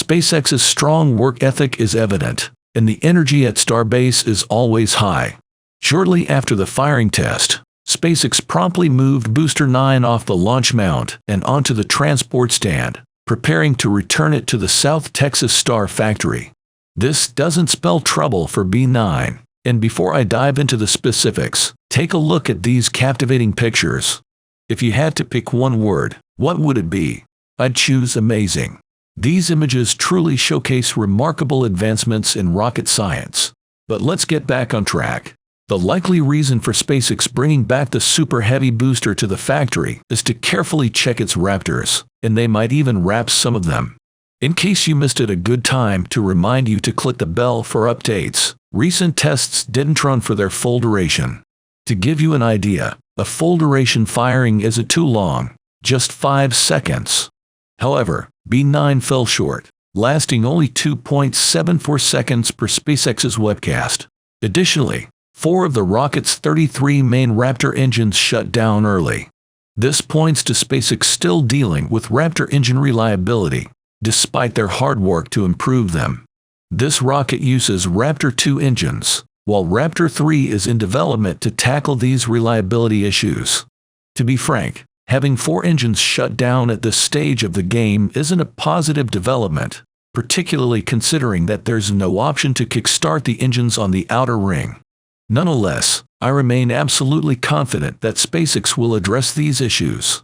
SpaceX's strong work ethic is evident, and the energy at Starbase is always high. Shortly after the firing test, SpaceX promptly moved Booster 9 off the launch mount and onto the transport stand, preparing to return it to the South Texas Star factory. This doesn't spell trouble for B9, and before I dive into the specifics, take a look at these captivating pictures. If you had to pick one word, what would it be? I'd choose amazing. These images truly showcase remarkable advancements in rocket science. But let's get back on track. The likely reason for SpaceX bringing back the Super Heavy booster to the factory is to carefully check its Raptors, and they might even wrap some of them. In case you missed it, a good time to remind you to click the bell for updates. Recent tests didn't run for their full duration. To give you an idea, a full duration firing isn't too long, just 5 seconds. However, B9 fell short, lasting only 2.74 seconds per SpaceX's webcast. Additionally, 4 of the rocket's 33 main Raptor engines shut down early. This points to SpaceX still dealing with Raptor engine reliability, despite their hard work to improve them. This rocket uses Raptor 2 engines, while Raptor 3 is in development to tackle these reliability issues. To be frank, having 4 engines shut down at this stage of the game isn't a positive development, particularly considering that there's no option to kickstart the engines on the outer ring. Nonetheless, I remain absolutely confident that SpaceX will address these issues.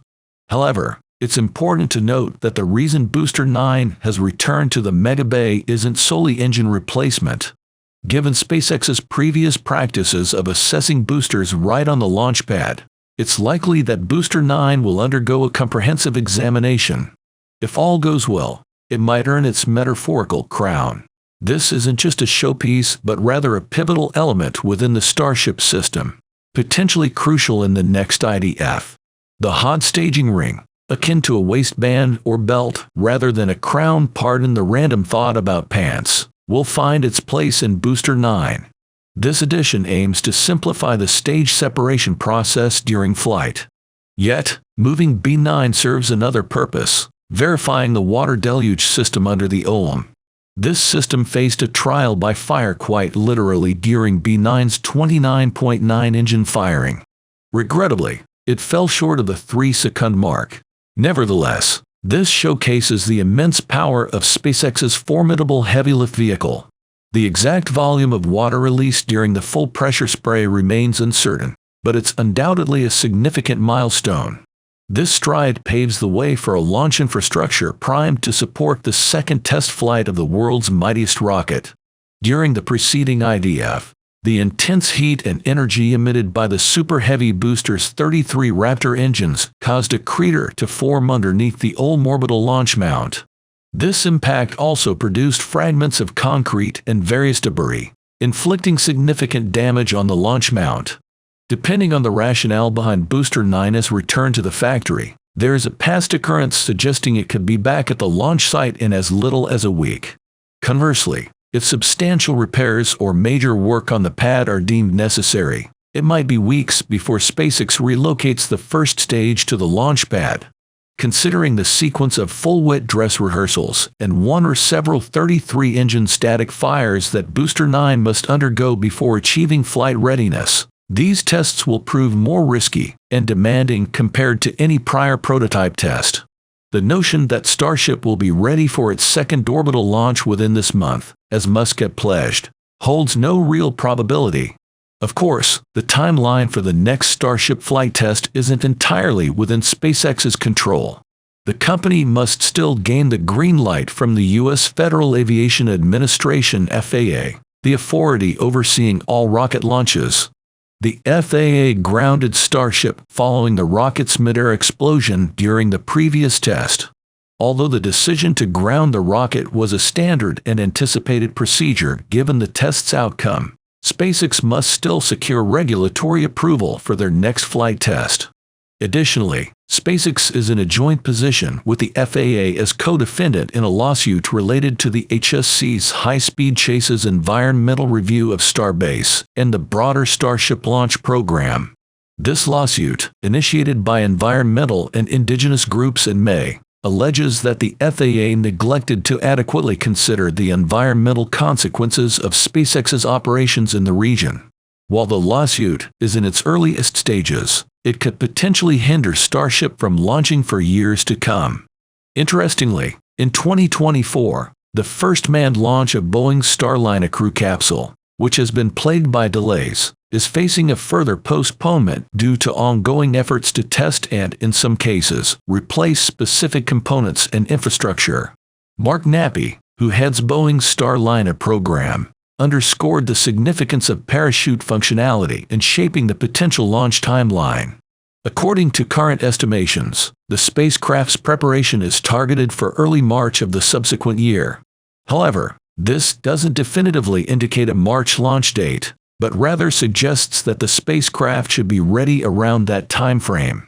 However, it's important to note that the reason Booster 9 has returned to the Mega Bay isn't solely engine replacement. Given SpaceX's previous practices of assessing boosters right on the launch pad, it's likely that Booster 9 will undergo a comprehensive examination. If all goes well, it might earn its metaphorical crown. This isn't just a showpiece, but rather a pivotal element within the Starship system, potentially crucial in the next IDF. The hot staging ring, akin to a waistband or belt rather than a crown, pardon the random thought about pants, will find its place in Booster 9. This addition aims to simplify the stage separation process during flight. Yet, moving B9 serves another purpose, verifying the water deluge system under the OLM. This system faced a trial by fire quite literally during B9's 29.9 engine firing. Regrettably, it fell short of the 3-second mark. Nevertheless, this showcases the immense power of SpaceX's formidable heavy-lift vehicle. The exact volume of water released during the full pressure spray remains uncertain, but it's undoubtedly a significant milestone. This stride paves the way for a launch infrastructure primed to support the second test flight of the world's mightiest rocket. During the preceding IDF, the intense heat and energy emitted by the Super Heavy booster's 33 Raptor engines caused a crater to form underneath the OLM orbital launch mount. This impact also produced fragments of concrete and various debris, inflicting significant damage on the launch mount. Depending on the rationale behind Booster 9's return to the factory, there is a past occurrence suggesting it could be back at the launch site in as little as a week. Conversely, if substantial repairs or major work on the pad are deemed necessary, it might be weeks before SpaceX relocates the first stage to the launch pad. Considering the sequence of full wet dress rehearsals and one or several 33-engine static fires that Booster 9 must undergo before achieving flight readiness, these tests will prove more risky and demanding compared to any prior prototype test. The notion that Starship will be ready for its second orbital launch within this month, as Musk had pledged, holds no real probability. Of course, the timeline for the next Starship flight test isn't entirely within SpaceX's control. The company must still gain the green light from the U.S. Federal Aviation Administration (FAA), the authority overseeing all rocket launches. The FAA grounded Starship following the rocket's mid-air explosion during the previous test. Although the decision to ground the rocket was a standard and anticipated procedure given the test's outcome, SpaceX must still secure regulatory approval for their next flight test. Additionally, SpaceX is in a joint position with the FAA as co-defendant in a lawsuit related to the HSC's High-Speed Chase's environmental review of Starbase and the broader Starship launch program. This lawsuit, initiated by environmental and indigenous groups in May, alleges that the FAA neglected to adequately consider the environmental consequences of SpaceX's operations in the region. While the lawsuit is in its earliest stages, it could potentially hinder Starship from launching for years to come. Interestingly, in 2024, the first manned launch of Boeing's Starliner crew capsule, which has been plagued by delays, is facing a further postponement due to ongoing efforts to test and, in some cases, replace specific components and infrastructure. Mark Nappy, who heads Boeing's Starliner program, underscored the significance of parachute functionality in shaping the potential launch timeline. According to current estimations, the spacecraft's preparation is targeted for early March of the subsequent year. However, this doesn't definitively indicate a March launch date, but rather suggests that the spacecraft should be ready around that time frame.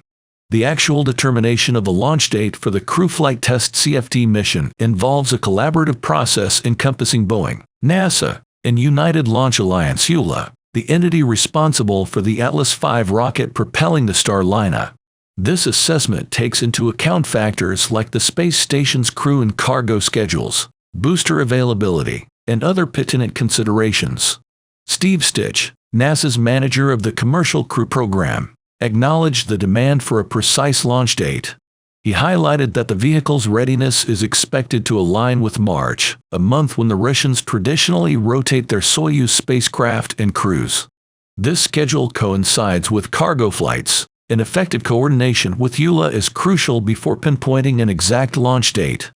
The actual determination of the launch date for the Crew Flight Test CFT mission involves a collaborative process encompassing Boeing, NASA, and United Launch Alliance (ULA), the entity responsible for the Atlas V rocket propelling the Starliner. This assessment takes into account factors like the space station's crew and cargo schedules, booster availability, and other pertinent considerations. Steve Stitch, NASA's manager of the Commercial Crew Program, acknowledged the demand for a precise launch date. He highlighted that the vehicle's readiness is expected to align with March, a month when the Russians traditionally rotate their Soyuz spacecraft and crews. This schedule coincides with cargo flights, and effective coordination with ULA is crucial before pinpointing an exact launch date.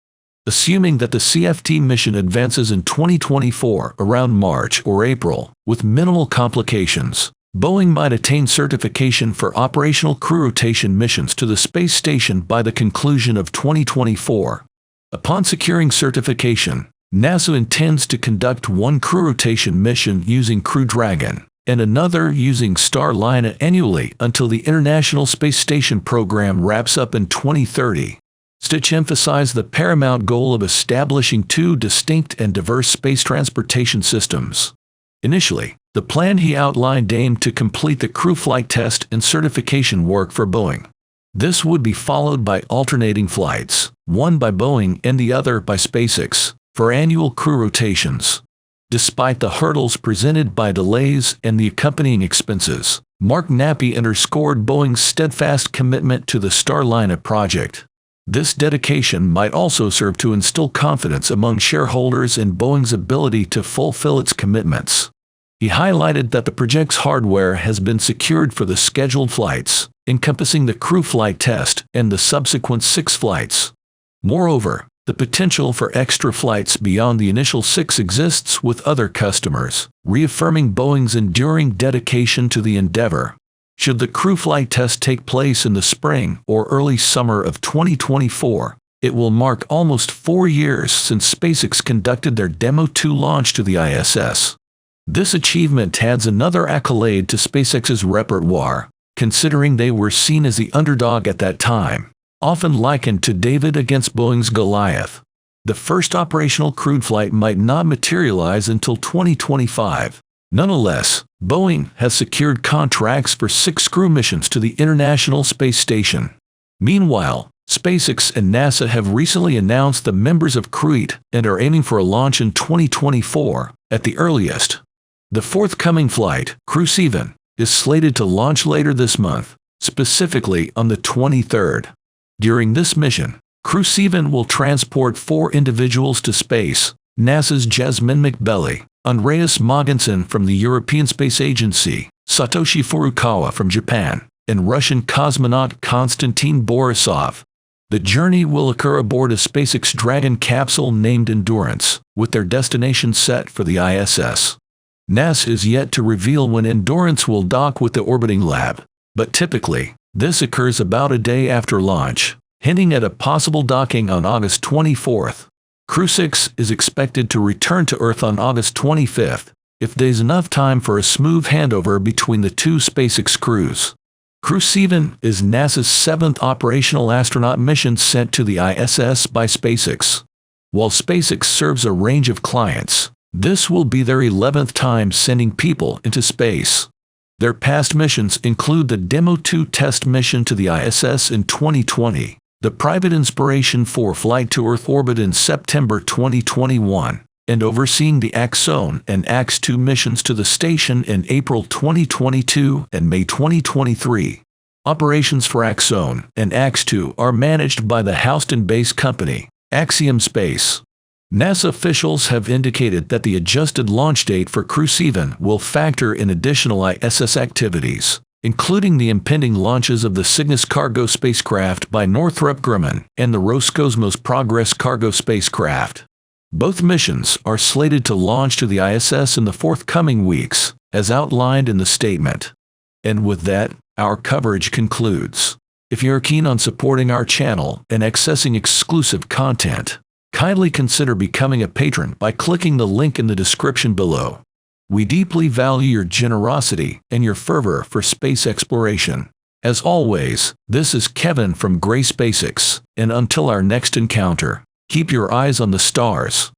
Assuming that the CFT mission advances in 2024 around March or April, with minimal complications, Boeing might attain certification for operational crew rotation missions to the space station by the conclusion of 2024. Upon securing certification, NASA intends to conduct one crew rotation mission using Crew Dragon and another using Starliner annually until the International Space Station program wraps up in 2030. Stitch emphasized the paramount goal of establishing two distinct and diverse space transportation systems. Initially, the plan he outlined aimed to complete the crew flight test and certification work for Boeing. This would be followed by alternating flights, one by Boeing and the other by SpaceX, for annual crew rotations. Despite the hurdles presented by delays and the accompanying expenses, Mark Nappy underscored Boeing's steadfast commitment to the Starliner project. This dedication might also serve to instill confidence among shareholders in Boeing's ability to fulfill its commitments. He highlighted that the project's hardware has been secured for the scheduled flights, encompassing the crew flight test and the subsequent 6 flights. Moreover, the potential for extra flights beyond the initial 6 exists with other customers, reaffirming Boeing's enduring dedication to the endeavor. Should the crew flight test take place in the spring or early summer of 2024, it will mark almost 4 years since SpaceX conducted their Demo 2 launch to the ISS. This achievement adds another accolade to SpaceX's repertoire, considering they were seen as the underdog at that time, often likened to David against Boeing's Goliath. The first operational crewed flight might not materialize until 2025. Nonetheless, Boeing has secured contracts for 6 crew missions to the International Space Station. Meanwhile, SpaceX and NASA have recently announced the members of Crew and are aiming for a launch in 2024, at the earliest. The forthcoming flight, Crew 7, is slated to launch later this month, specifically on the 23rd. During this mission, Crew 7 will transport 4 individuals to space: NASA's Jasmine McBelly, Andreas Mogensen from the European Space Agency, Satoshi Furukawa from Japan, and Russian cosmonaut Konstantin Borisov. The journey will occur aboard a SpaceX Dragon capsule named Endurance, with their destination set for the ISS. NASA is yet to reveal when Endurance will dock with the orbiting lab, but typically, this occurs about a day after launch, hinting at a possible docking on August 24th. Crew 6 is expected to return to Earth on August 25th, if there's enough time for a smooth handover between the 2 SpaceX crews. Crew 7 is NASA's 7th operational astronaut mission sent to the ISS by SpaceX. While SpaceX serves a range of clients, this will be their 11th time sending people into space. Their past missions include the Demo 2 test mission to the ISS in 2020, the private Inspiration 4 flight to Earth orbit in September 2021, and overseeing the Axone and Ax-2 missions to the station in April 2022 and May 2023. Operations for Axone and Ax-2 are managed by the Houston-based company, Axiom Space. NASA officials have indicated that the adjusted launch date for Crew 7 will factor in additional ISS activities, including the impending launches of the Cygnus cargo spacecraft by Northrop Grumman and the Roscosmos Progress cargo spacecraft. Both missions are slated to launch to the ISS in the forthcoming weeks, as outlined in the statement. And with that, our coverage concludes. If you're keen on supporting our channel and accessing exclusive content, kindly consider becoming a patron by clicking the link in the description below. We deeply value your generosity and your fervor for space exploration. As always, this is Kevin from SpaceX, and until our next encounter, keep your eyes on the stars.